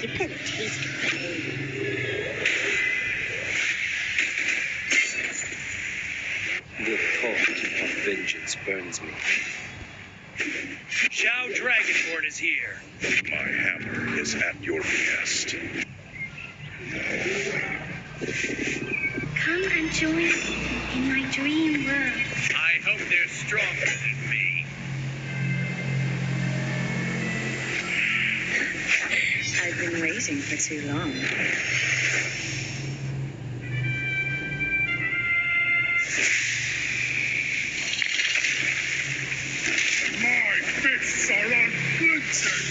Get that taste of pain. The thought of vengeance burns me. Shao Dragonborn is here. My hammer is at your behest. Come and join me in my dream world. I hope they're stronger than me. I've been waiting for too long. My fists are unflinching.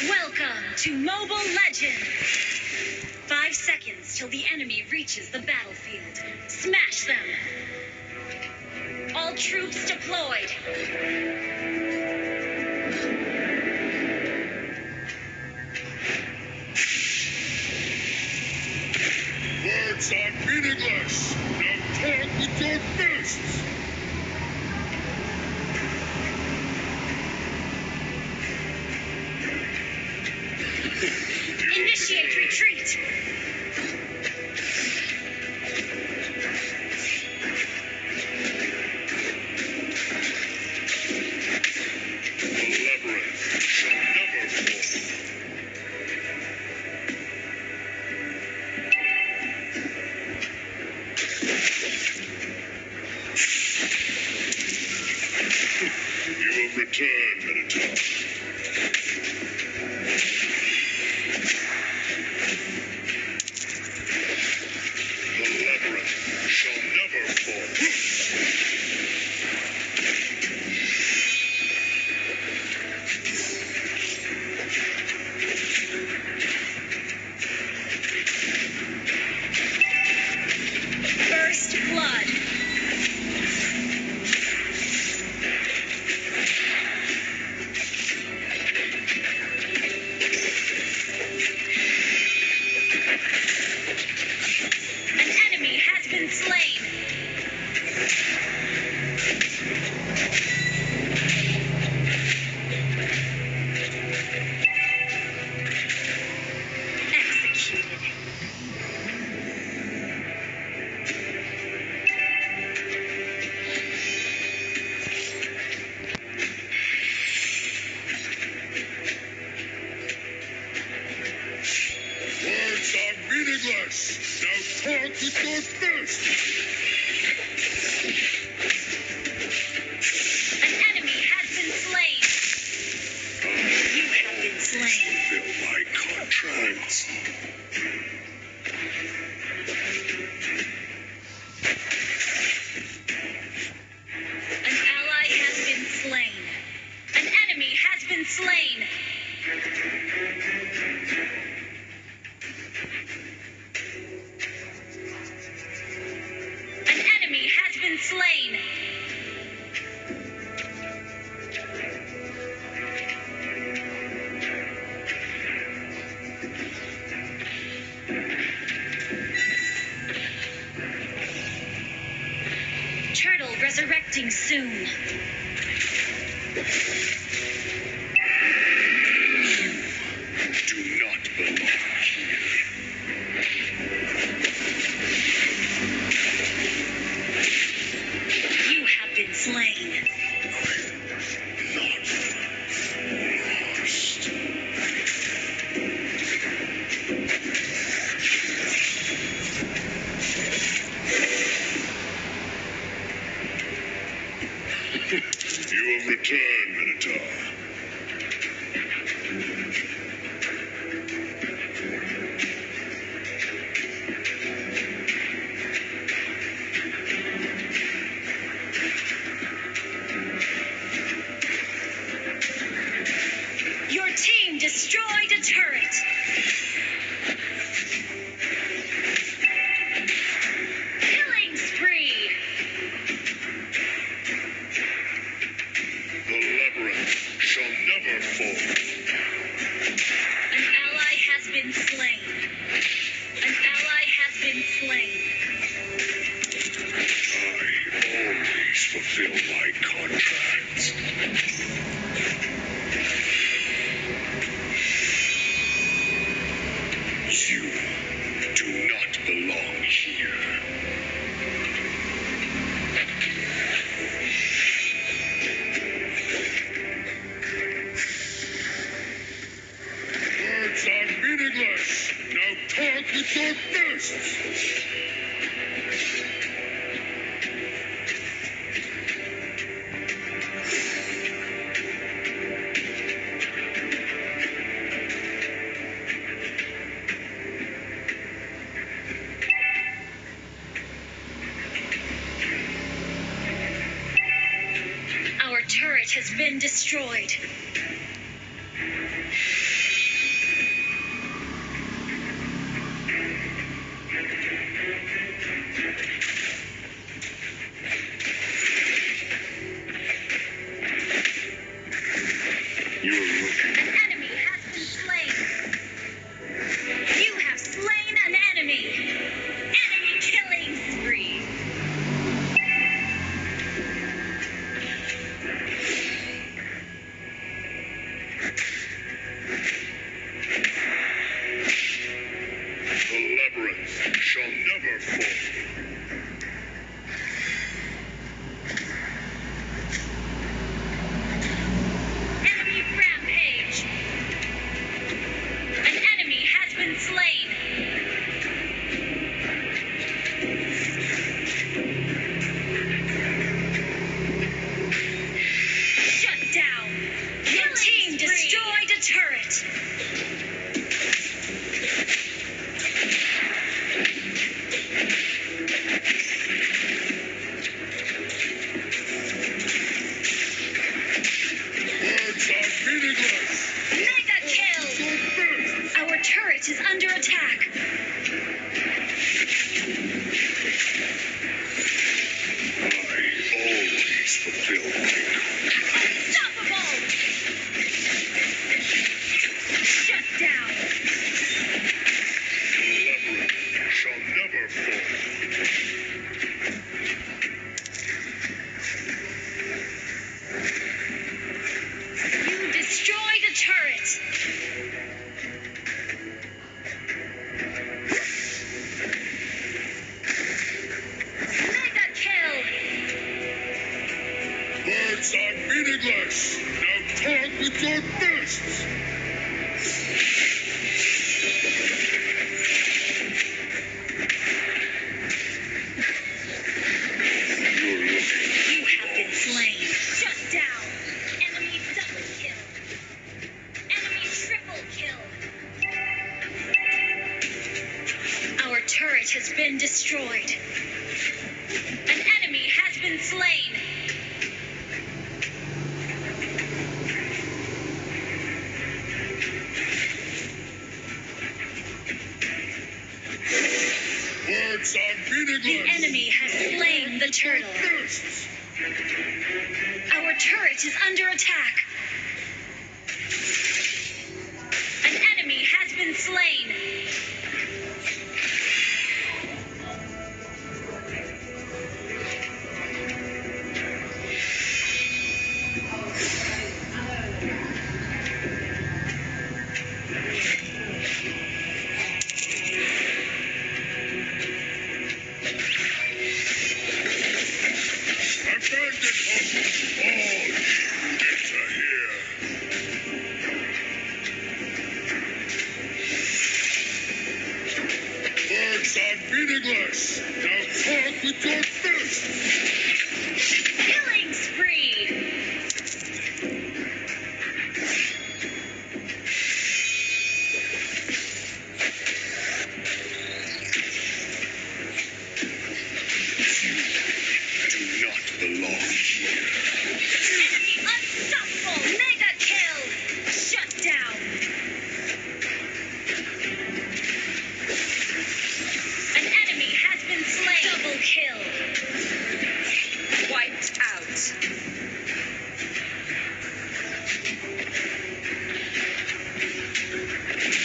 Welcome to Mobile Legends! 5 seconds till the enemy reaches the battlefield. Smash them! All troops deployed. Words are meaningless. Now talk with your fists. Initiate retreat! The labyrinth shall never fall. You will return, Minotaur. The labyrinth shall never fall. First blood. Starting soon. Do not belong here. You have been slain. Not lost. You have returned, Minotaur. Your team destroyed a turret. Killing spree. The labyrinth shall never fall. An ally has been slain. An ally has been slain. I always fulfill my contracts. You do not belong here. Words are meaningless. Now talk with your fists. Our turret has been destroyed. You are looking. An enemy has been slain. You have slain an enemy. Enemy killing spree. The labyrinth shall never fall. Enemy rampage. An enemy has been slain. Shut down. Your team destroyed a turret. Words are meaningless. Mega kill. Your fists. Our turret is under attack. I always fulfill my contract. Unstoppable. Shut down. The labyrinth shall never fall. You destroyed a turret. Mega kill. Words are meaningless. Now talk with your fists. You're looking. You have been slain. Shut down. Enemy double kill. Enemy triple kill. Our turret has been destroyed. An enemy has been slain. Words are meaningless. The enemy has slain the turtle. Fists. Our turret is under attack. An enemy has been slain. with your fists! Killing spree! Do not belong here. Enemy unstoppable! Mega kill! Shut down! An enemy has been slain! Double kill! Wiped out!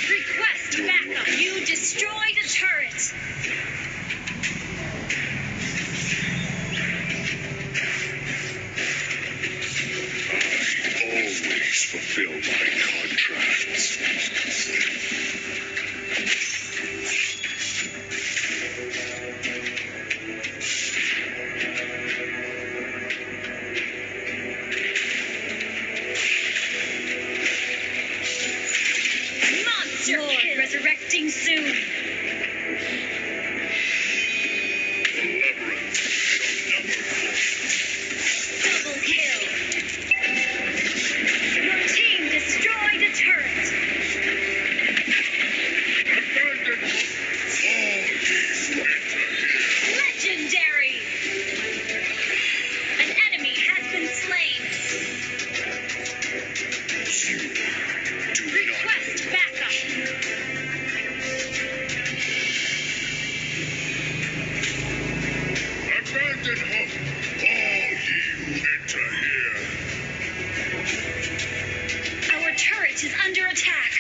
Request backup! You destroyed a turret! Always fulfill my contracts. Monster kill! Resurrecting soon! The labyrinth shall never fall. Double kill! Your team destroyed a turret! Abandon all ye who enter here. Legendary! An enemy has been slain! You do Request backup! Abandon hope, all ye who enter here. Our turret is under attack!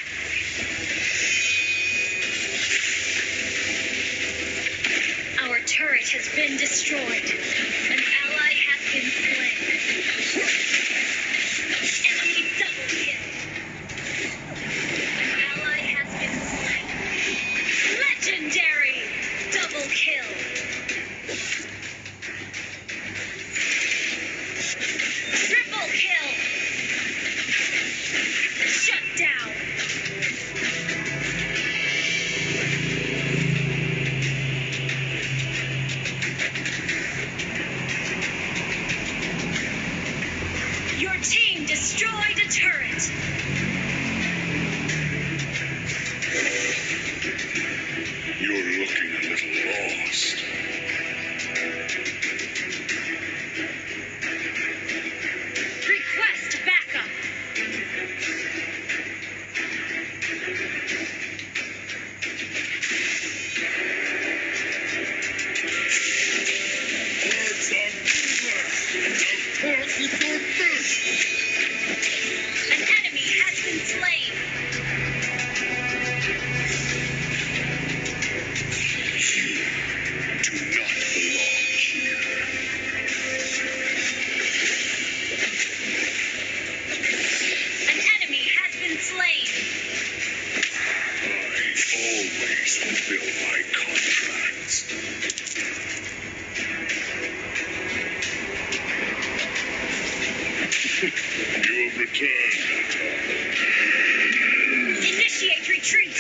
Our turret has been destroyed. An ally has been slain. Enemy double kill. An ally has been slain. Legendary! Double kill. Triple kill. Shut down. Your team destroyed a turret. You're looking a little lost. Request backup. Words are meaningless. Now talk with your fists. An enemy has been slain. You do not belong here. An enemy has been slain. I always fulfill my contracts. You have returned, Atta. Initiate retreat.